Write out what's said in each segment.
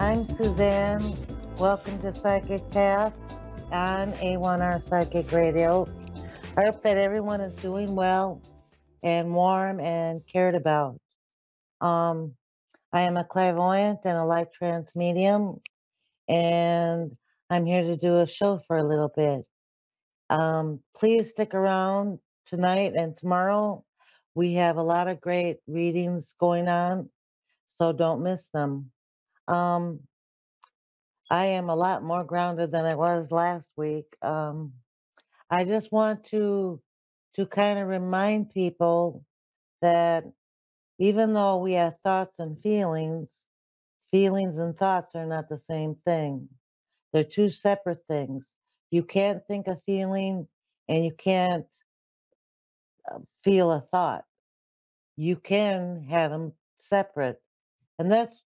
I'm Suzanne. Welcome to Psychic Paths on A1R Psychic Radio. I hope that everyone is doing well and warm and cared about. Um, I am a clairvoyant and a light trance medium, and I'm here to do a show for a little bit. Please stick around tonight and tomorrow. We have a lot of great readings going on, so don't miss them. Um, I am a lot more grounded than I was last week. I just want to kind of remind people that even though we have thoughts and feelings and thoughts are not the same thing. They're two separate things. You can't think a feeling and you can't feel a thought. You can have them separate, and that's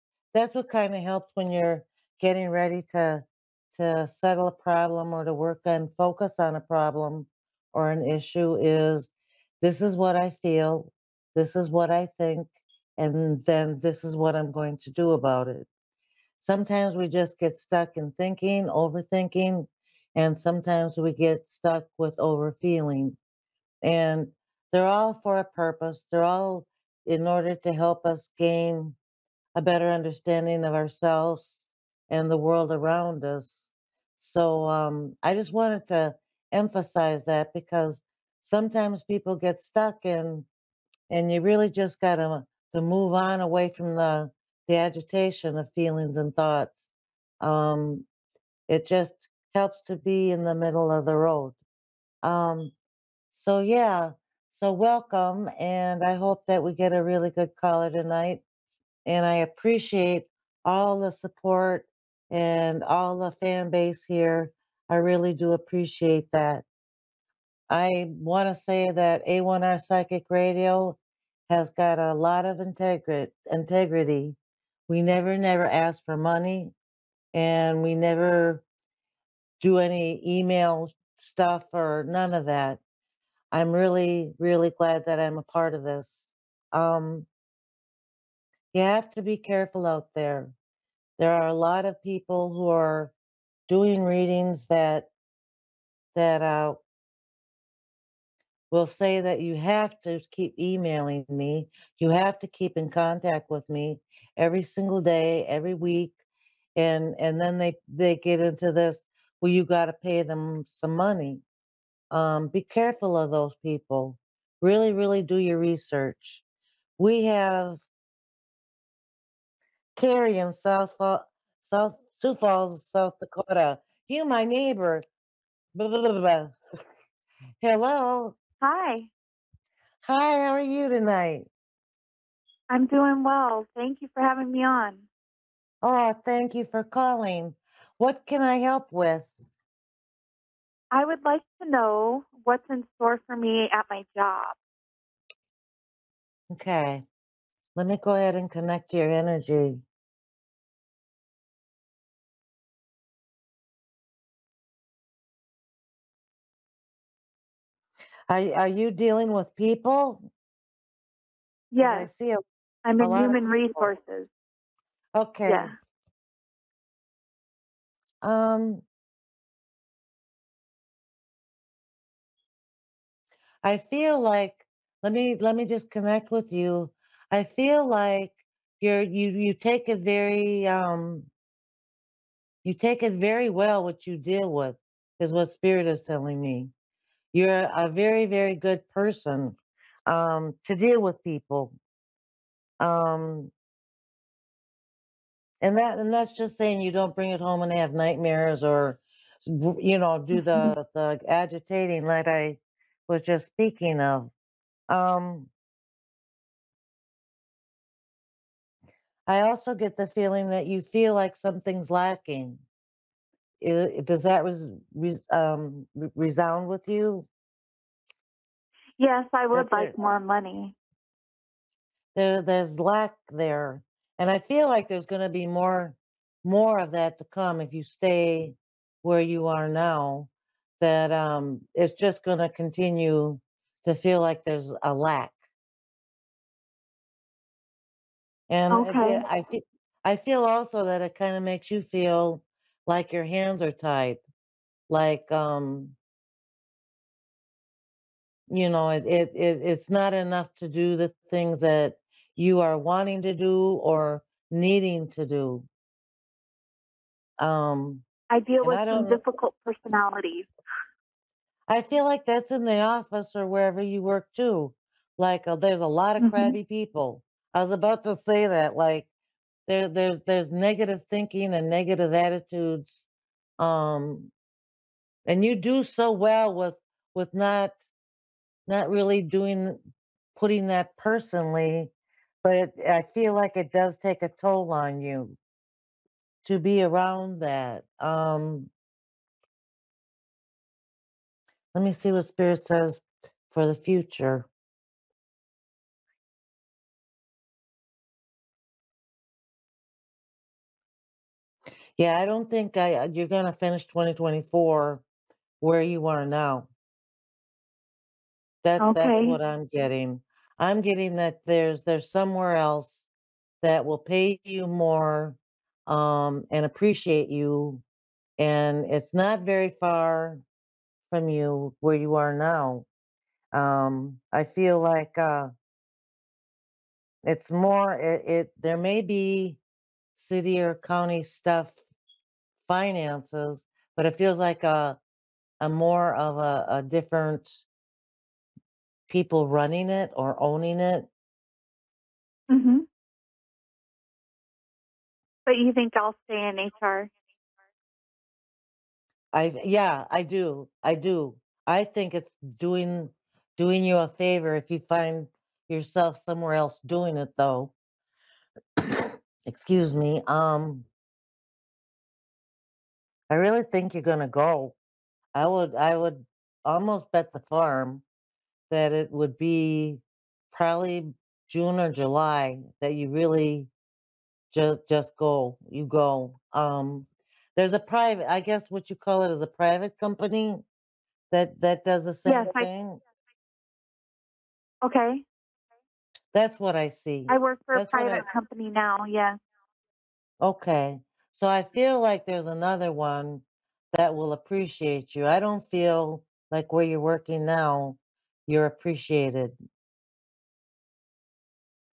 what kind of helps when you're getting ready to settle a problem or to work on focus on a problem or an issue is this is what I feel, this is what I think, and then this is what I'm going to do about it. Sometimes we just get stuck in thinking, overthinking, and sometimes we get stuck with overfeeling, and they're all for a purpose. They're all in order to help us gain a better understanding of ourselves and the world around us. So I just wanted to emphasize that because sometimes people get stuck and you really just got to move on away from the agitation of feelings and thoughts. Um, it just helps to be in the middle of the road. Um, so yeah, so welcome, and I hope that we get a really good caller tonight. And I appreciate all the support and all the fan base here. I really do appreciate that. I want to say that A1R Psychic Radio has got a lot of integrity. We never ask for money, and we never do any email stuff or none of that. I'm really glad that I'm a part of this. Um, you have to be careful out there. There are a lot of people who are doing readings that will say that you have to keep emailing me, you have to keep in contact with me every single day, every week, and then they get into this. Well, you got to pay them some money. Be careful of those people. Really do your research. We have Carrie in South Sioux Falls, South Dakota. You, my neighbor. Blah, blah, blah, blah. Hello. Hi, Hi, how are you tonight? I'm doing well. Thank you for having me on. Oh, thank you for calling. What can I help with? I would like to know what's in store for me at my job. Okay, let me go ahead and connect your energy. Are you dealing with people? Because I Yes, see I'm a in lot of human people. resources. Okay. Yeah. Um, I feel like let me just connect with you. I feel like you take it very you take it very well what you deal with is what spirit is telling me. You're a very good person to deal with people. Um, and that's just saying you don't bring it home and have nightmares or do the agitating that I was just speaking of. Um, I also get the feeling that you feel like something's lacking. Does that resound with you? Yes, I That would like more money. there's lack there, and I feel like there's going to be more of that to come if you stay where you are now. That it's just going to continue to feel like there's a lack, and Okay. I feel also that it kind of makes you feel like your hands are tied. Like, it's not enough to do the things that you are wanting to do or needing to do. Um, I deal and with I some don't know. difficult personalities. I feel like that's in the office or wherever you work too. Like, there's a lot of Mhm. crabby people. I was about to say that. Like, there's negative thinking and negative attitudes. Um, and you do so well with not really doing putting that personally, but I feel like it does take a toll on you to be around that. Let me see what Spirit says for the future. Yeah, I don't think you're gonna finish 2024 where you are now. That's Okay. what I'm getting. I'm getting that there's somewhere else that will pay you more, and appreciate you, and it's not very far from you where you are now. I feel like it's more it there may be city or county stuff finances, but it feels like a more of a different people running it or owning it. Mhm. But you think I'll stay in HR? Yeah, I do. I do. I think it's doing you a favor if you find yourself somewhere else doing it though. Excuse me. I really think you're gonna go. I would almost bet the farm that it would be probably June or July that you really just go. You go. There's a private, I guess what you call it is a private company that does the Yes, same thing. okay. That's what I see. I work for a That's what I private company now, yes. Okay. So I feel like there's another one that will appreciate you. I don't feel like where you're working now, you're appreciated.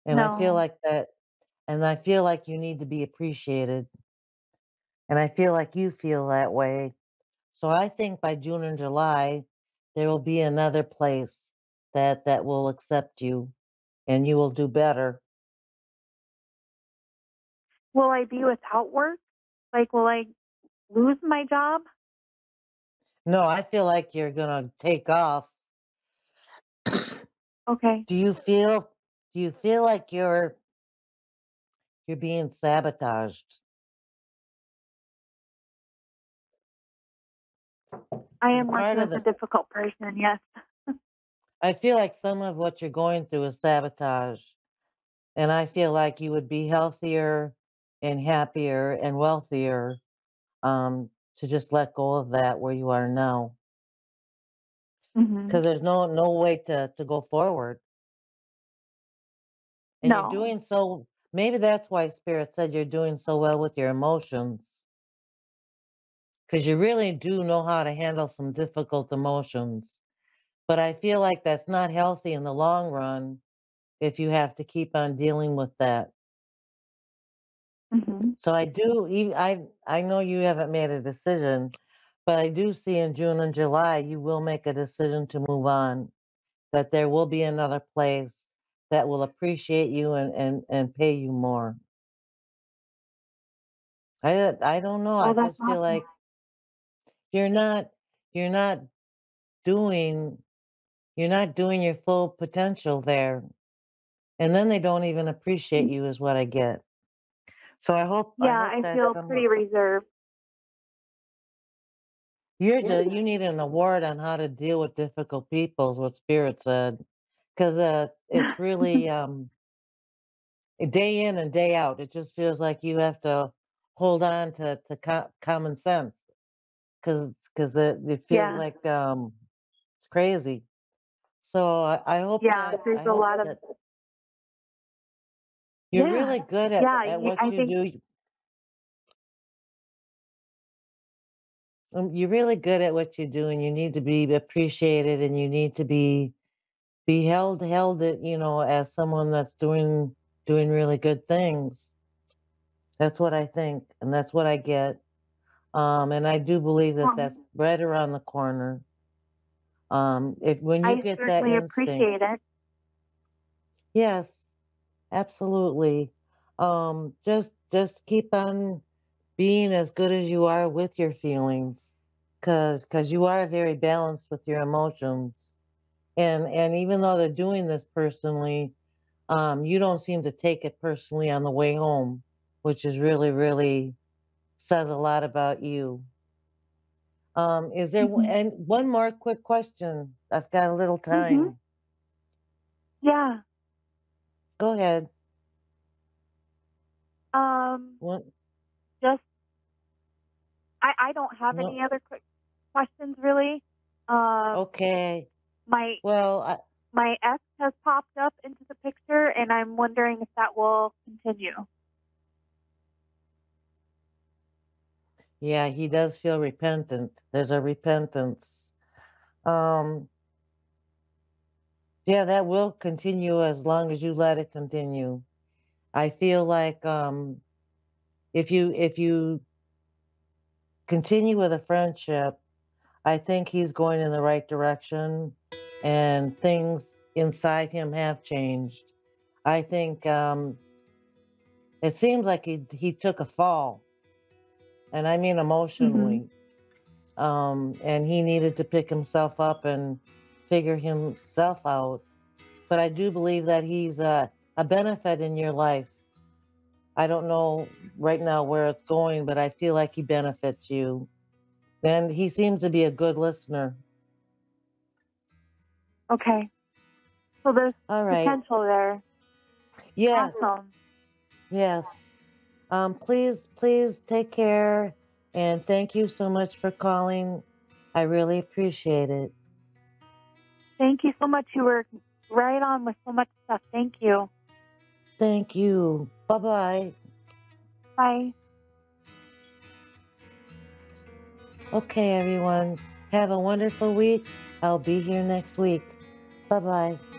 And I feel No. like that, and I feel like you need to be appreciated. And I feel like you feel that way. So I think by June and July, there will be another place that will accept you and you will do better. Will I be without work? Like, will I lose my job? No, I feel like you're gonna take off. Okay. Do you feel do you feel like you're being sabotaged? I Because am part working of with a the difficult person, yes. I feel like some of what you're going through is sabotage. And I feel like you would be healthier and happier and wealthier to just let go of that where you are now. Mhm. Because there's no way to go forward. And you're No. doing so maybe that's why Spirit said you're doing so well with your emotions. Because you really do know how to handle some difficult emotions. But I feel like that's not healthy in the long run if you have to keep on dealing with that. Mhm. So I know you haven't made a decision, but I do see in June and July you will make a decision to move on, that there will be another place that will appreciate you and pay you more. I don't know. I Oh, that's just feel awesome. like you're not you're not doing you're not doing your full potential there. And then they don't even appreciate you is what I get. So I Yeah, hope I that's feel some pretty reserved. you need an award on how to deal with difficult people is what Spirit said. Because it's really day in and day out. It just feels like you have to hold on to common sense because it feels Yeah. like it's crazy. So Yeah, there's I a hope lot of that You're Yeah. really good Yeah, at what I you think do. You're really good at what you do, and you need to be appreciated, and you need to be held it, as someone that's doing really good things. That's what I think, and that's what I get. And I do believe that um, that's right around the corner. If when you I get that certainly instinct, appreciate it. yes, absolutely. Just keep on being as good as you are with your feelings, cause you are very balanced with your emotions. And even though they're doing this personally, you don't seem to take it personally on the way home, which is really, really says a lot about you. Is there Mhm. and one more quick question? I've got a little Mhm. time. Yeah. Go ahead. Um, One, just I don't have any no, other quick questions really. Um, okay. my Well, my ex has popped up into the picture, and I'm wondering if that will continue. yeah, he does feel repentant. There's a repentance. Um, yeah, that will continue as long as you let it continue. I feel like if you continue with a friendship, I think he's going in the right direction, and things inside him have changed. I think it seems like he took a fall, and I mean Mhm. emotionally. And he needed to pick himself up and figure himself out. But I do believe that he's a benefit in your life. I don't know right now where it's going, but I feel like he benefits you. And he seems to be a good listener. Okay. So there's All right. potential there. Yes. Awesome. Yes. Please take care. And thank you so much for calling. I really appreciate it. Thank you so much. You were right on with so much stuff. Thank you. Thank you. Bye bye. Bye. Okay, everyone. Have a wonderful week. I'll be here next week. Bye bye.